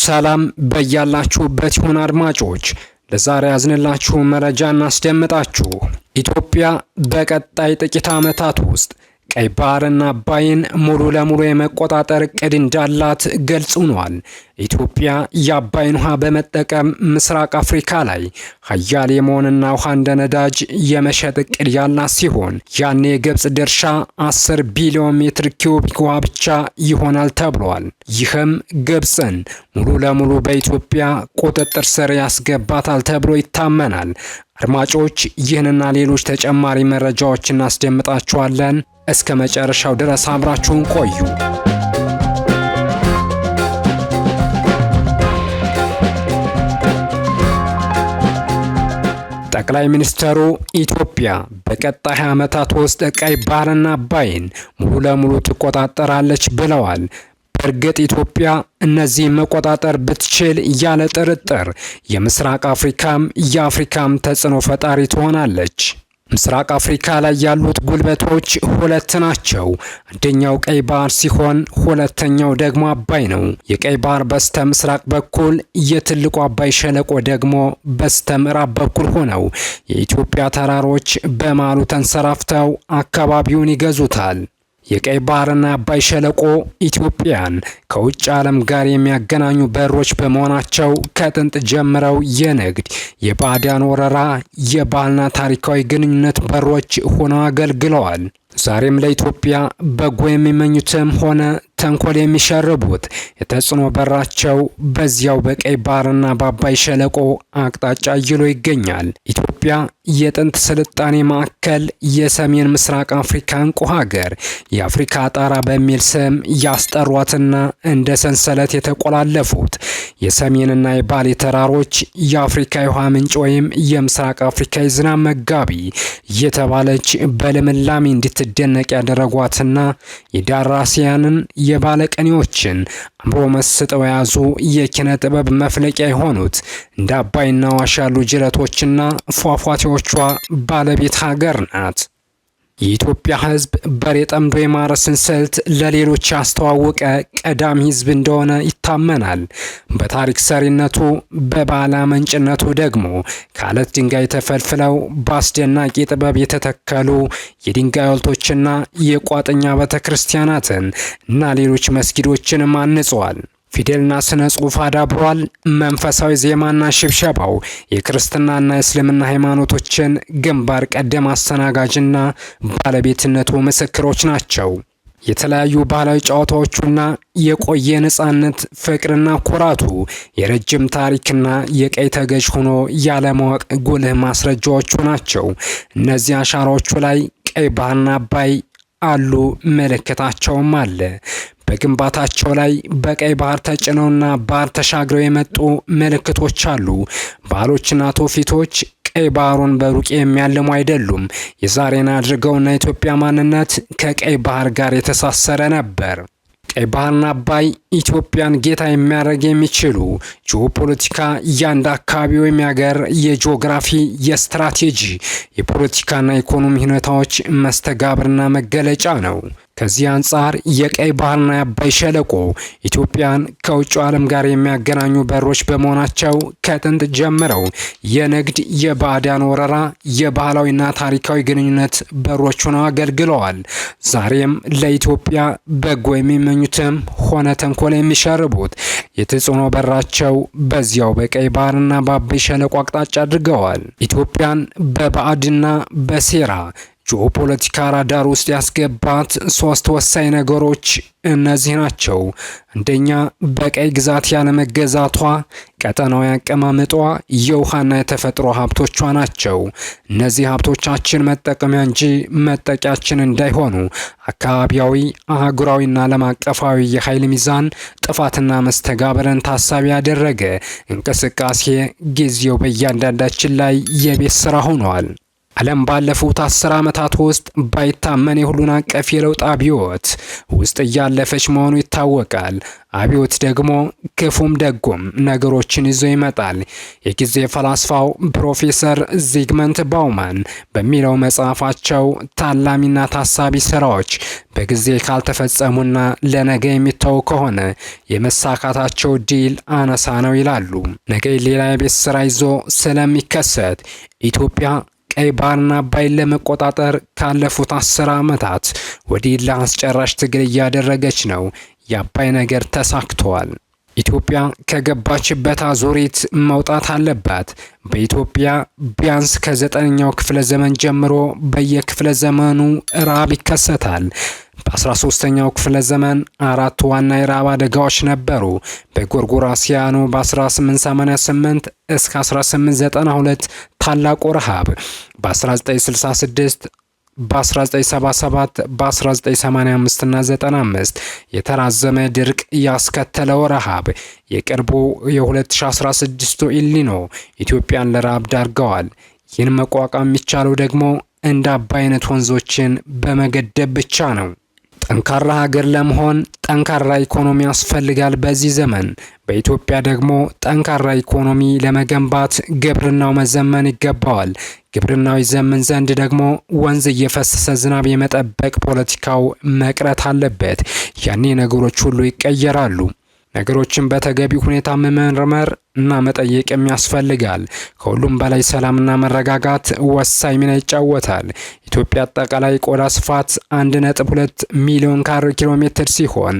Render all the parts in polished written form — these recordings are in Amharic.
ሰላም በያላችሁበት ይሁን አድማጮች፣ ለዛሬ ያዝንላችሁ መረጃ እናስደምጣችሁ። ኢትዮጵያ በቀጣይ ጥቂት ዓመታት ውስጥ ቀይ ባህርና አባይን ሙሉ ለሙሉ የመቆጣጠር እቅድ እንዳላት ገልጽ ሆኗል። ኢትዮጵያ የአባይን ውሃ በመጠቀም ምስራቅ አፍሪካ ላይ ሀያል የመሆንና ውሃ እንደ ነዳጅ የመሸጥ እቅድ ያላት ሲሆን ያኔ የግብጽ ድርሻ 10 ቢሊዮን ሜትር ኪዩቢክ ውሃ ብቻ ይሆናል ተብሏል። ይህም ግብጽን ሙሉ ለሙሉ በኢትዮጵያ ቁጥጥር ስር ያስገባታል ተብሎ ይታመናል። አድማጮች ይህንና ሌሎች ተጨማሪ መረጃዎች እናስደምጣችኋለን። እስከ መጨረሻው ድረስ አብራችሁን ቆዩ። ጠቅላይ ሚኒስትሩ ኢትዮጵያ በቀጣይ ዓመታት ውስጥ ቀይ ባህርና አባይን ሙሉ ለሙሉ ትቆጣጠራለች ብለዋል። በእርግጥ ኢትዮጵያ እነዚህን መቆጣጠር ብትችል ያለ ጥርጥር የምስራቅ አፍሪካም የአፍሪካም ተጽዕኖ ፈጣሪ ትሆናለች። ምስራቅ አፍሪካ ላይ ያሉት ጉልበቶች ሁለት ናቸው። አንደኛው ቀይ ባህር ሲሆን ሁለተኛው ደግሞ አባይ ነው። የቀይ ባህር በስተ ምስራቅ በኩል የትልቁ አባይ ሸለቆ ደግሞ በስተ ምዕራብ በኩል ሆነው የኢትዮጵያ ተራሮች በመሃሉ ተንሰራፍተው አካባቢውን ይገዙታል። የቀይ ባህርና አባይ ሸለቆ ኢትዮጵያን ከውጭ ዓለም ጋር የሚያገናኙ በሮች በመሆናቸው ከጥንት ጀምረው የንግድ፣ የባዕዳን ወረራ፣ የባህልና ታሪካዊ ግንኙነት በሮች ሆነው አገልግለዋል። ዛሬም ለኢትዮጵያ በጎ የሚመኙትም ሆነ ተንኮል የሚሸርቡት የተጽዕኖ በራቸው በዚያው በቀይ ባህርና በአባይ ሸለቆ አቅጣጫ ይሎ ይገኛል። ኢትዮጵያ የጥንት ስልጣኔ ማዕከል፣ የሰሜን ምስራቅ አፍሪካ እንቁ ሀገር፣ የአፍሪካ ጣራ በሚል ስም ያስጠሯትና እንደ ሰንሰለት የተቆላለፉት የሰሜንና የባሌ ተራሮች የአፍሪካ የውሃ ምንጭ ወይም የምስራቅ አፍሪካ የዝናብ መጋቢ እየተባለች በልምላሜ እንድትደነቅ ያደረጓትና የዳራሲያንን የባለቀኔዎችን አምሮ መስጠው የያዙ የኪነ ጥበብ መፍለቂያ የሆኑት እንደ አባይና ዋሽ ያሉ ጅረቶችና ፏፏቴዎቿ ባለቤት ሀገር ናት። የኢትዮጵያ ሕዝብ በሬ ጠምዶ የማረስን ስልት ለሌሎች ያስተዋወቀ ቀዳሚ ሕዝብ እንደሆነ ይታመናል። በታሪክ ሰሪነቱ፣ በባህል አመንጭነቱ ደግሞ ከአለት ድንጋይ ተፈልፍለው በአስደናቂ ጥበብ የተተከሉ የድንጋይ ሐውልቶችና የቋጥኛ ቤተክርስቲያናትን እና ሌሎች መስጊዶችንም አንጸዋል። ፊደልና ስነ ጽሑፍ አዳብሯል። መንፈሳዊ ዜማና ሽብሸባው የክርስትናና የእስልምና ሃይማኖቶችን ግንባር ቀደም አስተናጋጅና ባለቤትነቱ ምስክሮች ናቸው። የተለያዩ ባህላዊ ጨዋታዎቹና የቆየ ነጻነት ፍቅርና ኩራቱ የረጅም ታሪክና የቀይ ተገዥ ሆኖ ያለማወቅ ጉልህ ማስረጃዎቹ ናቸው። እነዚህ አሻራዎቹ ላይ ቀይ ባህርና አባይ አሉ፣ ምልክታቸውም አለ። በግንባታቸው ላይ በቀይ ባህር ተጭነውና ባህር ተሻግረው የመጡ ምልክቶች አሉ። ባህሎችና ትውፊቶች ቀይ ባህሩን በሩቅ የሚያልሙ አይደሉም። የዛሬን አድርገውና የኢትዮጵያ ማንነት ከቀይ ባህር ጋር የተሳሰረ ነበር። ቀይ ባህርና አባይ ኢትዮጵያን ጌታ የሚያደርግ የሚችሉ ጂኦፖለቲካ ያንድ አካባቢ ወይም የሀገር የጂኦግራፊ፣ የስትራቴጂ፣ የፖለቲካና ኢኮኖሚ ሁኔታዎች መስተጋብርና መገለጫ ነው። ከዚህ አንጻር የቀይ ባህርና የአባይ ሸለቆ ኢትዮጵያን ከውጭ ዓለም ጋር የሚያገናኙ በሮች በመሆናቸው ከጥንት ጀምረው የንግድ፣ የባዕዳን ወረራ፣ የባህላዊና ታሪካዊ ግንኙነት በሮች ሆነው አገልግለዋል። ዛሬም ለኢትዮጵያ በጎ የሚመኙትም ሆነ ተንኮል የሚሸርቡት የተጽዕኖ በራቸው በዚያው በቀይ ባህርና በአባይ ሸለቆ አቅጣጫ አድርገዋል። ኢትዮጵያን በባዕድና በሴራ ጂኦፖለቲካ ራዳር ውስጥ ያስገባት ሶስት ወሳኝ ነገሮች እነዚህ ናቸው። አንደኛ፣ በቀይ ግዛት ያለመገዛቷ፣ ቀጠናዊ አቀማመጧ፣ የውሃና የተፈጥሮ ሀብቶቿ ናቸው። እነዚህ ሀብቶቻችን መጠቀሚያ እንጂ መጠቂያችን እንዳይሆኑ አካባቢያዊ፣ አህጉራዊና ዓለም አቀፋዊ የኃይል ሚዛን ጥፋትና መስተጋብርን ታሳቢ ያደረገ እንቅስቃሴ ጊዜው በእያንዳንዳችን ላይ የቤት ስራ ሆኗል። ዓለም ባለፉት 10 ዓመታት ውስጥ ባይታመን የሁሉን አቀፍ የለውጥ አብዮት ውስጥ እያለፈች መሆኑ ይታወቃል። አብዮት ደግሞ ክፉም ደጉም ነገሮችን ይዞ ይመጣል። የጊዜ ፈላስፋው ፕሮፌሰር ዚግመንት ባውማን በሚለው መጽሐፋቸው ታላሚና ታሳቢ ስራዎች በጊዜ ካልተፈጸሙና ለነገ የሚተው ከሆነ የመሳካታቸው ድል አነሳ ነው ይላሉ። ነገ ሌላ የቤት ስራ ይዞ ስለሚከሰት ኢትዮጵያ ቀይ ባህርና አባይን ለመቆጣጠር ካለፉት 10 ዓመታት ወዲህ ለአስጨራሽ ትግል እያደረገች ነው። የአባይ ነገር ተሳክቷል። ኢትዮጵያ ከገባችበት አዙሪት መውጣት አለባት። በኢትዮጵያ ቢያንስ ከ9ኛው ክፍለ ዘመን ጀምሮ በየክፍለ ዘመኑ ረሃብ ይከሰታል። በ13ኛው ክፍለ ዘመን 4 ዋና የረሃብ አደጋዎች ነበሩ። በጎርጎራሲያኑ በ1888 እስከ 1892 ታላቁ ረሃብ፣ በ1966 በ1977 በ1985 እና 95 የተራዘመ ድርቅ ያስከተለው ረሃብ፣ የቅርቡ የ2016 ኢልኒኖ ኢትዮጵያን ለረሃብ ዳርገዋል። ይህን መቋቋም የሚቻለው ደግሞ እንደ አባይ አይነት ወንዞችን በመገደብ ብቻ ነው። ጠንካራ ሀገር ለመሆን ጠንካራ ኢኮኖሚ ያስፈልጋል። በዚህ ዘመን በኢትዮጵያ ደግሞ ጠንካራ ኢኮኖሚ ለመገንባት ግብርናው መዘመን ይገባዋል። ግብርናው ይዘምን ዘንድ ደግሞ ወንዝ እየፈሰሰ ዝናብ የመጠበቅ ፖለቲካው መቅረት አለበት። ያኔ ነገሮች ሁሉ ይቀየራሉ። ነገሮችን በተገቢ ሁኔታ መመርመር እና መጠየቅም ያስፈልጋል። ከሁሉም በላይ ሰላምና መረጋጋት ወሳኝ ሚና ይጫወታል። ኢትዮጵያ አጠቃላይ ቆዳ ስፋት 1.2 ሚሊዮን ካሬ ኪሎ ሜትር ሲሆን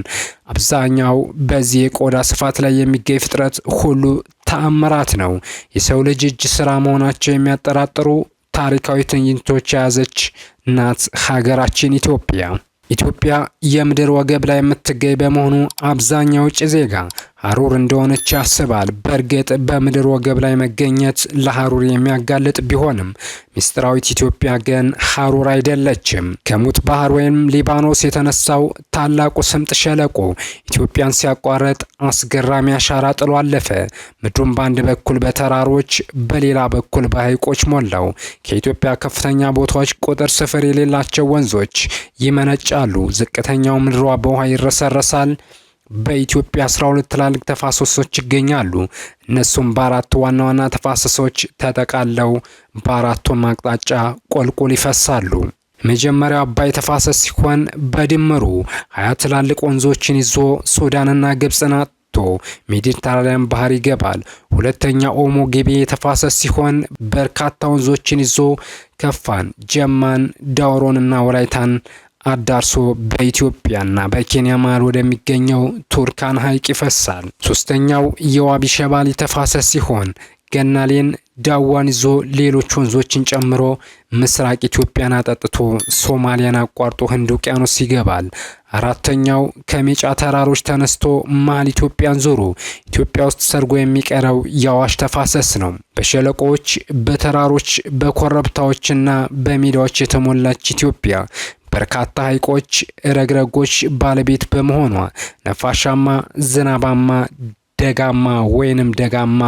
አብዛኛው በዚህ የቆዳ ስፋት ላይ የሚገኝ ፍጥረት ሁሉ ተአምራት ነው። የሰው ልጅ እጅ ስራ መሆናቸው የሚያጠራጥሩ ታሪካዊ ትዕይንቶች የያዘች ናት ሀገራችን ኢትዮጵያ። ኢትዮጵያ የምድር ወገብ ላይ የምትገኝ በመሆኑ አብዛኛው ውጭ ዜጋ ሀሩር እንደሆነች ያስባል። በእርግጥ በምድር ወገብ ላይ መገኘት ለሀሩር የሚያጋልጥ ቢሆንም ሚስጥራዊት ኢትዮጵያ ግን ሀሩር አይደለችም። ከሙት ባህር ወይም ሊባኖስ የተነሳው ታላቁ ስምጥ ሸለቆ ኢትዮጵያን ሲያቋርጥ አስገራሚ አሻራ ጥሎ አለፈ። ምድሩን በአንድ በኩል በተራሮች በሌላ በኩል በሐይቆች ሞላው። ከኢትዮጵያ ከፍተኛ ቦታዎች ቁጥር ስፍር የሌላቸው ወንዞች ይመነጫሉ። ዝቅተኛው ምድሯ በውሃ ይረሰረሳል። በኢትዮጵያ 12 ትላልቅ ተፋሰሶች ይገኛሉ። እነሱም በአራት ዋና ዋና ተፋሰሶች ተጠቃለው በአራቱም አቅጣጫ ቁልቁል ይፈሳሉ። መጀመሪያው አባይ ተፋሰስ ሲሆን በድምሩ 20 ትላልቅ ወንዞችን ይዞ ሱዳንና ግብጽን አጥቶ ሜዲተራኒያን ባህር ይገባል። ሁለተኛው ኦሞ ጊቤ ተፋሰስ ሲሆን በርካታ ወንዞችን ይዞ ከፋን፣ ጀማን፣ ዳውሮንና ወላይታን አዳርሶ በኢትዮጵያና በኬንያ መሃል ወደሚገኘው ቱርካን ሐይቅ ይፈሳል። ሶስተኛው የዋቢ ሸባሌ ተፋሰስ ሲሆን ገናሌን፣ ዳዋን ይዞ ሌሎች ወንዞችን ጨምሮ ምስራቅ ኢትዮጵያን አጠጥቶ ሶማሊያን አቋርጦ ህንድ ውቅያኖስ ይገባል። አራተኛው ከሜጫ ተራሮች ተነስቶ መሃል ኢትዮጵያን ዞሮ ኢትዮጵያ ውስጥ ሰርጎ የሚቀረው የአዋሽ ተፋሰስ ነው። በሸለቆዎች፣ በተራሮች፣ በኮረብታዎችና በሜዳዎች የተሞላች ኢትዮጵያ በርካታ ሐይቆች፣ ረግረጎች ባለቤት በመሆኗ ነፋሻማ፣ ዝናባማ፣ ደጋማ ወይንም ደጋማ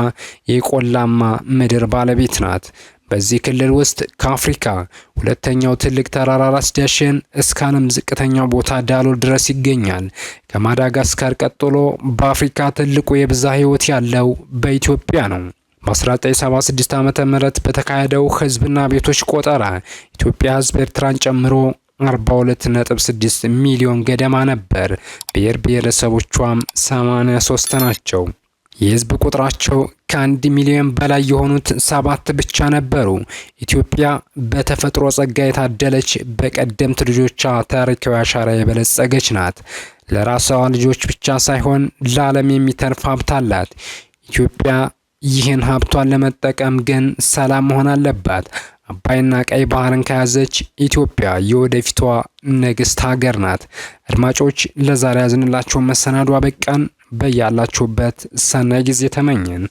የቆላማ ምድር ባለቤት ናት። በዚህ ክልል ውስጥ ከአፍሪካ ሁለተኛው ትልቅ ተራራ ራስ ዳሸን እስከ ዓለም ዝቅተኛው ቦታ ዳሎል ድረስ ይገኛል። ከማዳጋስካር ቀጥሎ በአፍሪካ ትልቁ የብዝሃ ሕይወት ያለው በኢትዮጵያ ነው። በ1976 ዓ.ም በተካሄደው ህዝብና ቤቶች ቆጠራ ኢትዮጵያ ህዝብ ኤርትራን ጨምሮ 42.6 ሚሊዮን ገደማ ነበር። ብሔር ብሔረሰቦቿም 83 ናቸው። የህዝብ ቁጥራቸው ከ1 ሚሊዮን በላይ የሆኑት 7 ብቻ ነበሩ። ኢትዮጵያ በተፈጥሮ ጸጋ የታደለች በቀደምት ልጆቿ ታሪካዊ አሻራ የበለጸገች ናት። ለራሷ ልጆች ብቻ ሳይሆን ለዓለም የሚተርፍ ሀብት አላት። ኢትዮጵያ ይህን ሀብቷን ለመጠቀም ግን ሰላም መሆን አለባት። አባይና ቀይ ባህርን ከያዘች ኢትዮጵያ የወደፊቷ ንግስት ሀገር ናት። አድማጮች ለዛሬ ያዝንላችሁ መሰናዶ አበቃን። በያላችሁበት ሰናይ ጊዜ ተመኘን።